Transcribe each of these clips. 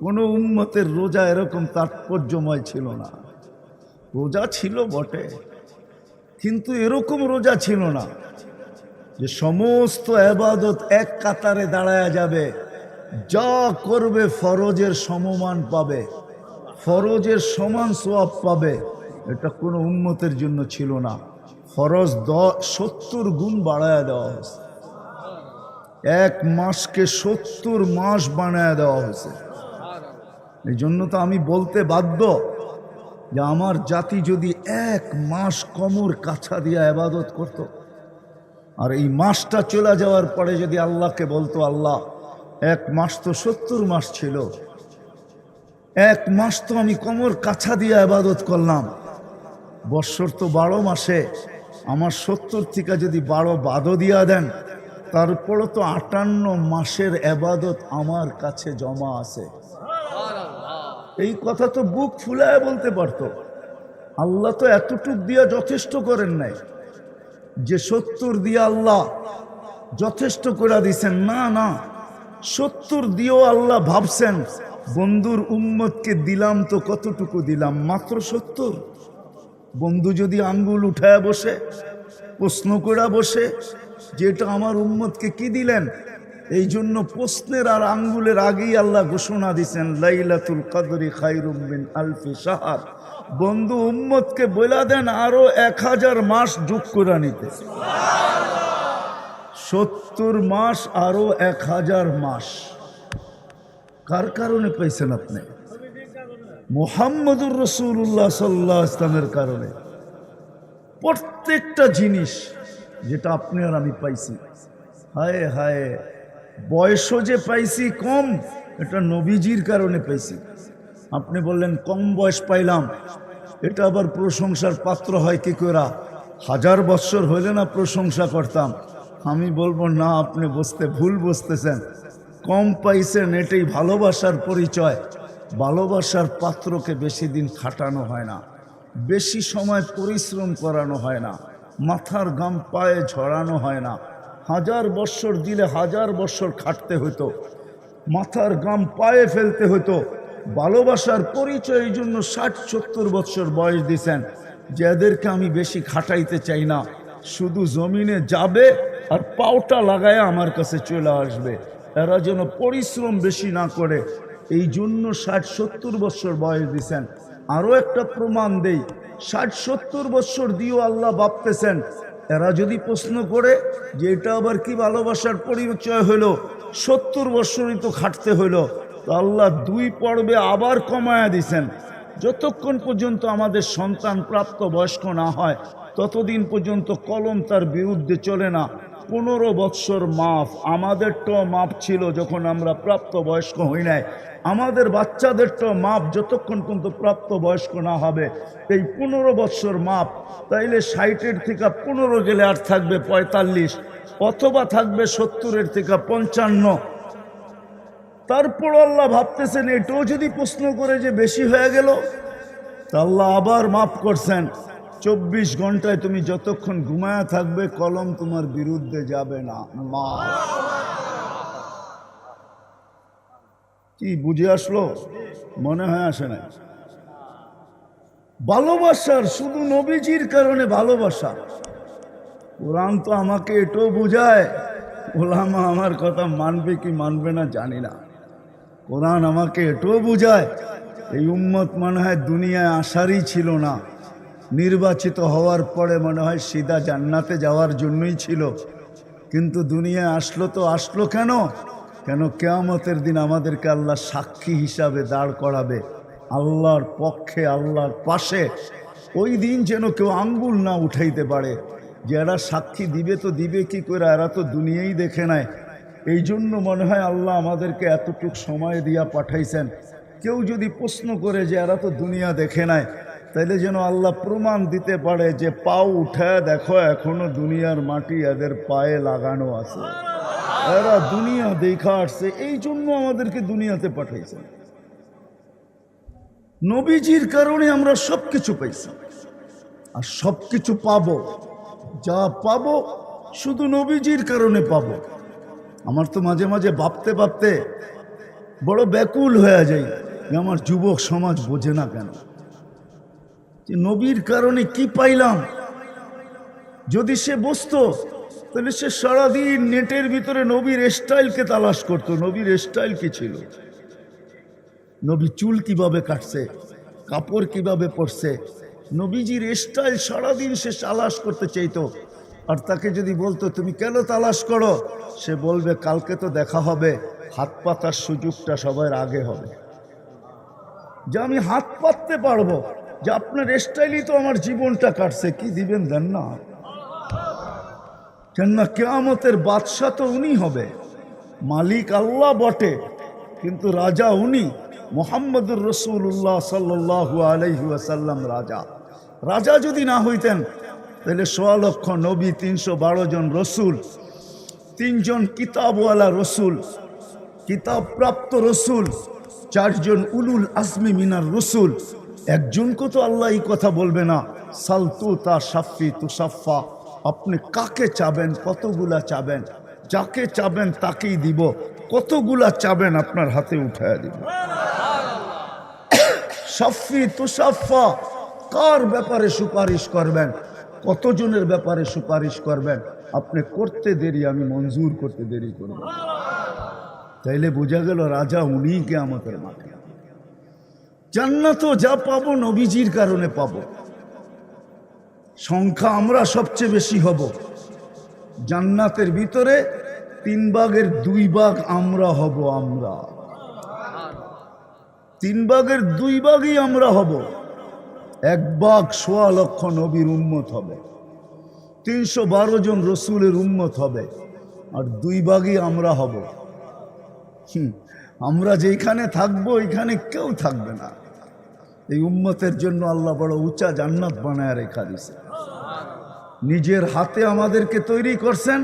কোনো উম্মতের রোজা এরকম তাৎপর্যময় ছিল না। রোজা ছিল বটে, কিন্তু এরকম রোজা ছিল না যে সমস্ত ইবাদত এক কাতারে দাঁড়ায়া যাবে, যা করবে ফরজের সমমান পাবে, ফরজের সমান সওয়াব পাবে। এটা কোনো উম্মতের জন্য ছিল না। ফরজ 70 গুণ বাড়ায়া দেওয়া হয়েছে, এক মাসকে 70 মাস বানায়া দেওয়া হয়েছে। এই জন্য তো আমি বলতে বাধ্য যে আমার জাতি যদি এক মাস কমর কাছা দিয়া ইবাদত করত, আর এই মাসটা চলে যাওয়ার পরে যদি আল্লাহকে বলতো, আল্লাহ এক মাস তো 70 মাস ছিল, এক মাস তো আমি কমর কাছা দিয়া ইবাদত করলাম, বৎসর তো 12 মাসে, আমার 70 থেকে যদি 12 বাদও দিয়া দেন, তারপরও তো 58 মাসের ইবাদত আমার কাছে জমা আছে। এই কথা তো বুক ফুলায় বলতে পারতো। আল্লাহ তো এতটুক দিয়া যথেষ্ট করেন নাই যে 70 দিয়া আল্লাহ যথেষ্ট করে দিছেন। না না, 70 দিয়েও আল্লাহ ভাবছেন বন্ধুর উম্মতকে দিলাম তো কতটুকু দিলাম, মাত্র 70। বন্ধু যদি আঙ্গুল উঠায় বসে, প্রশ্ন করে বসে যে এটা আমার উম্মতকে কি দিলেন, এই জন্য প্রশ্নের আর আঙ্গুলের আগেই আল্লাহ ঘোষণা দিছেন লাইলাতুল কদরি খায়রুম মিন আলফি শাহর। বন্ধু উম্মতকে বলে দেন আরো 1000 মাস যোগ করে নিতে। 70 মাস আরো 1000 মাস কার কারণে পাইছেন আপনি? মুহাম্মদুর রাসূলুল্লাহ সাল্লাল্লাহু আলাইহি ওয়াসাল্লামের কারণে। প্রত্যেকটা জিনিস যেটা আপনি আর আমি পাইছি, হায় হায়, বয়সও যে পাইছি কম, এটা নবীজির কারণে পাইছি। আপনি বললেন কম বয়স পাইলাম, এটা আবার প্রশংসার পাত্র হয় কি করে? 1000 বৎসর হইলে না প্রশংসা করতাম। আমি বলবো না, আপনি ভুল বুঝতেছেন। কম পাইছেন এটাই ভালোবাসার পরিচয়। ভালোবাসার পাত্রকে বেশি দিন খাটানো হয় না, বেশি সময় পরিশ্রম করানো হয় না, মাথার ঘাম পায়ে ঝরানো হয় না। 1000 বৎসর দিলে 1000 বৎসর খাটতে হতো, মাথার ঘাম পায়ে ফেলতে হতো। ভালোবাসার পরিচয় এই জন্য 60-70 বৎসর বয়স দিছেন, যে এদেরকে আমি বেশি খাটাইতে চাই না, শুধু জমিনে যাবে আর পাওটা লাগায় আমার কাছে চলে আসবে, এরা যেন পরিশ্রম বেশি না করে। এই জন্য 60-70 বৎসর বয়স দিছেন। আরও একটা প্রমাণ দেই, 60-70 বৎসর দিয়েও আল্লাহ ভাবতেছেন এরা যদি প্রশ্ন করে যে এটা আবার কি ভালোবাসার পরিচয় হলো, 70 বৎসরই তো খাটতে হইলো, তো আল্লাহ 2 পর্বে আবার কমায়া দিছেন। যতক্ষণ পর্যন্ত আমাদের সন্তান প্রাপ্ত বয়স্ক না হয়, ততদিন পর্যন্ত কলম তার বিরুদ্ধে চলে না। 15 বৎসর মাফ। আমাদেরটাও মাপ ছিল যখন আমরা প্রাপ্ত বয়স্ক হই নাই, আমাদের বাচ্চাদেরটাও মাপ যতক্ষণ পর্যন্ত প্রাপ্ত বয়স্ক না হবে। এই 15 বৎসর মাপ। তাইলে 60-এর থেকে 15 গেলে আর থাকবে 45, অথবা থাকবে 70-এর থেকে 55। তারপর আল্লাহ ভাবতেছেন এটাও যদি প্রশ্ন করে যে বেশি হয়ে গেল, তা আল্লাহ আবার মাফ করছেন। 24 ঘন্টায় তুমি যতক্ষণ ঘুমায়া থাকবে কলম তোমার বিরুদ্ধে যাবে না। কি বুঝে আসলো? মনে হয় আসে না। ভালোবাসার শুধু নবীজির কারণে ভালোবাসা। কোরআন তো আমাকে এটাও বুঝায়, ওলামা আমার কথা মানবে কি মানবে না জানি না। কোরআন আমাকে এটাও বুঝায় এই উম্মত মনে হয় দুনিয়ায় আসারই ছিল না, নির্বাচিত হওয়ার পরে মনে হয় সিধা জান্নাতে যাওয়ার জন্যই ছিল। কিন্তু দুনিয়ায় আসলো তো আসলো কেন? কিয়ামতের দিন আমাদেরকে আল্লাহ সাক্ষী হিসাবে দাঁড় করাবে আল্লাহর পক্ষে, আল্লাহর পাশে। ওই দিন যেন কেউ আঙ্গুল না উঠাইতে পারে যে এরা সাক্ষী দিবে, তো দিবে কি করে, এরা তো দুনিয়াই দেখে নেয়। এই জন্য মনে হয় আল্লাহ আমাদেরকে এতটুক সময় দিয়া পাঠাইছেন। কেউ যদি প্রশ্ন করে যে এরা তো দুনিয়া দেখে নেয়, তাইলে যেন আল্লাহ প্রমাণ দিতে পারে যে পাও উঠায় দেখো, এখনো দুনিয়ার মাটি এদের পায়ে লাগানো আছে, এরা দুনিয়া দেখা আসছে। এই জন্য আমাদেরকে দুনিয়াতে পাঠাইছেন। নবীজির কারণে আমরা সবকিছু পাইছি, আর সবকিছু পাবো। যা পাবো শুধু নবীজির কারণে পাবো। আমার তো মাঝে মাঝে ভাবতে ভাবতে বড় ব্যাকুল হয়ে যাই যে আমার যুবক সমাজ বোঝে না কেন, যে নবীর কারণে কি পাইলাম। যদি সে বুঝতো তাহলে সে সারাদিন নেটের ভিতরে নবীর স্টাইলকে তালাশ করতো। নবীর স্টাইল কি ছিল, নবী চুল কিভাবে কাটছে, কাপড় কিভাবে পরছে, নবীজির স্টাইল সারাদিন সে তালাশ করতে চাইতো। আর তাকে যদি বলতো তুমি কেন তালাশ করো, সে বলবে কালকে তো দেখা হবে, হাত পাতার সুযোগটা সবার আগে হবে, যে আমি হাত পাততে পারবো, যে আপনার স্টাইলই তো আমার জীবনটা কাটছে, কি দিবেন দেন না। কেননা কিয়ামতের বাদশা তো উনি হবে, মালিক আল্লাহ বটে কিন্তু রাজা উনি, মুহাম্মদুর রাসূলুল্লাহ সাল্লাল্লাহু আলাইহি ওয়াসাল্লাম রাজা। রাজা যদি না হইতেন তাহলে ১৬ লক্ষ নবী, ৩১২ জন রসুল, ৩ জন কিতাবওয়ালা রসুল, কিতাবপ্রাপ্ত রসুল, ৪ জন উলুল আজমি মিনার রসুল, একজনকে তো আল্লাহ এই কথা বলবে না সালতু তা সাফি তুসাফা, আপনি কাকে চাবেন, কতগুলা চাবেন, যাকে চাবেন তাকেই দিব, কতগুলা চাবেন আপনার হাতে উঠায় দিব। সাফি তুসাফা, কার ব্যাপারে সুপারিশ করবেন, কতজনের ব্যাপারে সুপারিশ করবেন, আপনি করতে দেরি, আমি মঞ্জুর করতে দেরি করব। তাইলে বোঝা গেল রাজা উনি কিয়ামতের মাঠে। জান্নাতও যা পাবো নবীজির কারণে পাবো। সংখ্যা আমরা সবচেয়ে বেশি হব জান্নাতের ভিতরে, 3 ভাগের 2 ভাগ আমরা হব। আমরা 3 ভাগের 2 ভাগই আমরা হব। 1 ভাগ ১৬ লক্ষ নবীর উম্মত হবে, ৩১২ জন রসুলের উম্মত হবে, আর 2 ভাগই আমরা হব। আমরা যেখানে থাকবো ওইখানে কেউ থাকবে না। এই উম্মতের জন্য আল্লাহ বড় উঁচা জান্নাত বানায় রেখা দিছে, নিজের হাতে আমাদেরকে তৈরি করছেন।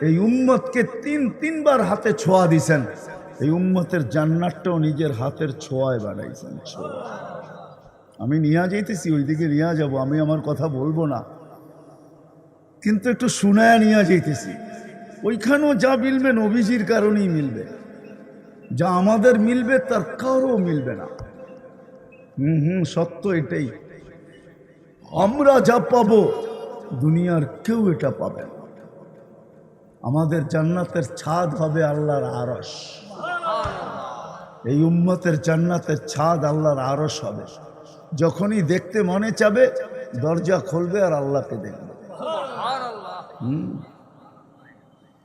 এই উম্মতকে 3বার হাতে ছোঁয়া দিছেন। এই উম্মতের জান্নাতটাও নিজের হাতের ছোঁয়ায় বানাইছেন। আমি নিয়ে যাইতেছি, ওইদিকে নিয়ে যাব, আমি আমার কথা বলবো না, কিন্তু একটু শুনায় নিয়ে যাইতেছি। ওইখানেও যা মিলবে নবীজির কারণেই মিলবে, যা আমাদের মিলবে তার কারও মিলবে না। সত্য এটাই। আমরা যা পাবো দুনিয়ার কেউ এটা পাবে না। আমাদের জান্নাতের ছাদ হবে আল্লাহর আরশ। এই উম্মতের জান্নাতের ছাদ আল্লাহর আরশ হবে। যখনই দেখতে মনে চাবে দরজা খুলবে আর আল্লাহকে দেখবে।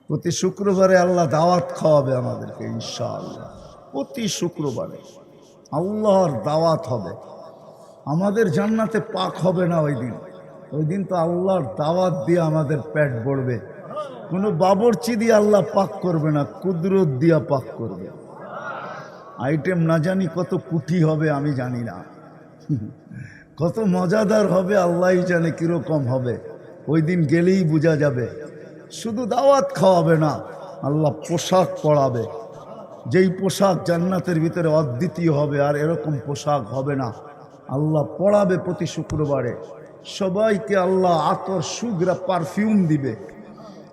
প্রতি শুক্রবারে আল্লাহ দাওয়াত খাওয়াবে আমাদেরকে ইনশাআল্লাহ। প্রতি শুক্রবারে আল্লাহর দাওয়াত হবে। আমাদের জান্নাতে পাক হবে না ওই দিন তো আল্লাহর দাওয়াত দিয়ে আমাদের পেট ভরবে। কোনো বাবরচি দিয়ে আল্লাহ পাক করবে না, কুদরত দিয়া পাক করবে। আইটেম না জানি কত কুটি হবে, আমি জানি না, কত মজাদার হবে আল্লাহই জানে কিরকম হবে। ওই দিন গেলেই বোঝা যাবে। শুধু দাওয়াত খাওয়াবে না, আল্লাহ পোশাক পরাবে। যেই পোশাক জান্নাতের ভিতরে অদ্বিতীয় হবে, আর এরকম পোশাক হবে না। আল্লাহ পরাবে প্রতি শুক্রবারে। সবাইকে আল্লাহ আতর সুগরা পারফিউম দিবে।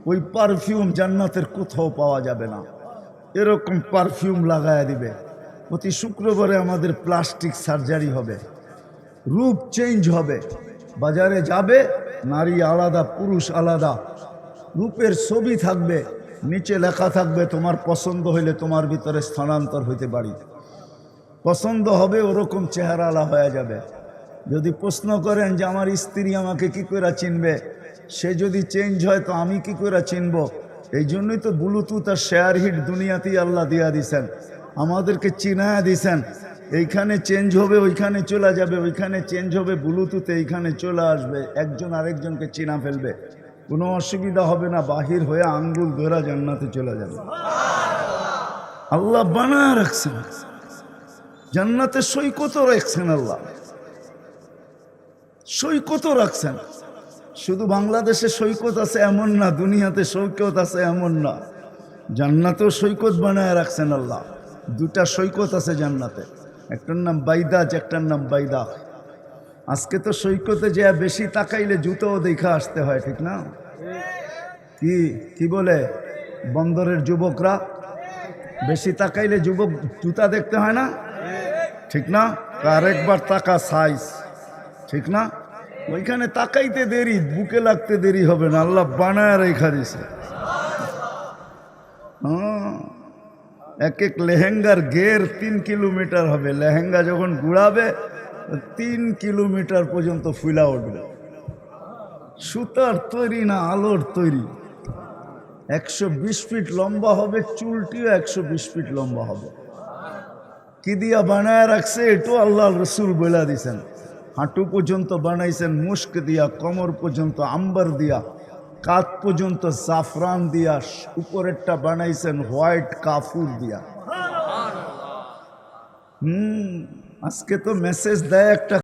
ওই পারফিউম জান্নাতের কোথাও পাওয়া যাবে না, এরকম পারফিউম লাগায়া দিবে। প্রতি শুক্রবারে আমাদের প্লাস্টিক সার্জারি হবে, রূপ চেঞ্জ হবে। বাজারে যাবে, নারী আলাদা পুরুষ আলাদা, রূপের ছবি থাকবে, নিচে লেখা থাকবে তোমার পছন্দ হইলে তোমার ভিতরে স্থানান্তর হইতে পারি। পছন্দ হবে ওরকম চেহারালা হয়ে যাবে। যদি প্রশ্ন করেন যে আমার স্ত্রী আমাকে কি করে চিনবে, সে যদি চেঞ্জ হয় তো আমি কি করে চিনব? এই জন্যই তো ব্লুটুথ আর শেয়ার হিট দুনিয়াতেই আল্লাহ দিয়া দিছেন, আমাদেরকে চিনায়া দিছেন। এইখানে চেঞ্জ হবে, ওইখানে চলে যাবে, ওইখানে চেঞ্জ হবে ব্লুটুথে, এইখানে চলে আসবে, একজন আরেকজনকে চিনা ফেলবে, কোনো অসুবিধা হবে না। বাহির হয়ে আঙ্গুল ধরা জান্নাতে চলে যাবে। আল্লাহ বানায় রাখছেন, জান্নাতে সৈকতও রাখছেন, আল্লাহ সৈকতও রাখছেন। শুধু বাংলাদেশে সৈকত আছে এমন না, দুনিয়াতে সৈকত আছে এমন না, জান্নাতেও সৈকত বানায় রাখছেন আল্লাহ। 2টা সৈকত আছে জান্নাতে, একটার নাম বাইদাজ, একটার নাম বাইদা। আজকে তো সৈকতে যে বেশি তাকাইলে জুতোও দেখা আসতে হয়, ঠিক না? কি বলে বন্দরের যুবকরা, বেশি তাকাইলে যুবক জুতা দেখতে হয় না, ঠিক না? আরেকবার তাকা সাইজ, ঠিক না? ওইখানে তাকাইতে দেরি, বুকে লাগতে দেরি হবে না, আল্লাহ বানায় রেখা দিছে। এক এক লেহেঙ্গার ঘের 3 কিলোমিটার হবে, লেহেঙ্গা যখন গুড়াবে 3 কিলোমিটার পর্যন্ত ফুলা উঠবে। সুতার তৈরি না আলোর তৈরি। 120 ফিট লম্বা হবে, চুলটিও 120 ফিট লম্বা হবে। কি দিয়া বানায় রাখছে এটাও আল্লাহ রসুল বলে দিছেন। হাঁটু পর্যন্ত বানাইছেন মুস্ক দিয়া, কোমর পর্যন্ত আম্বার দিয়া, কাঁধ পর্যন্ত জাফরান দিয়া, উপরেরটা বানাইছেন হোয়াইট কাফুর দিয়া। আজকে তো মেসেজ দেয় একটা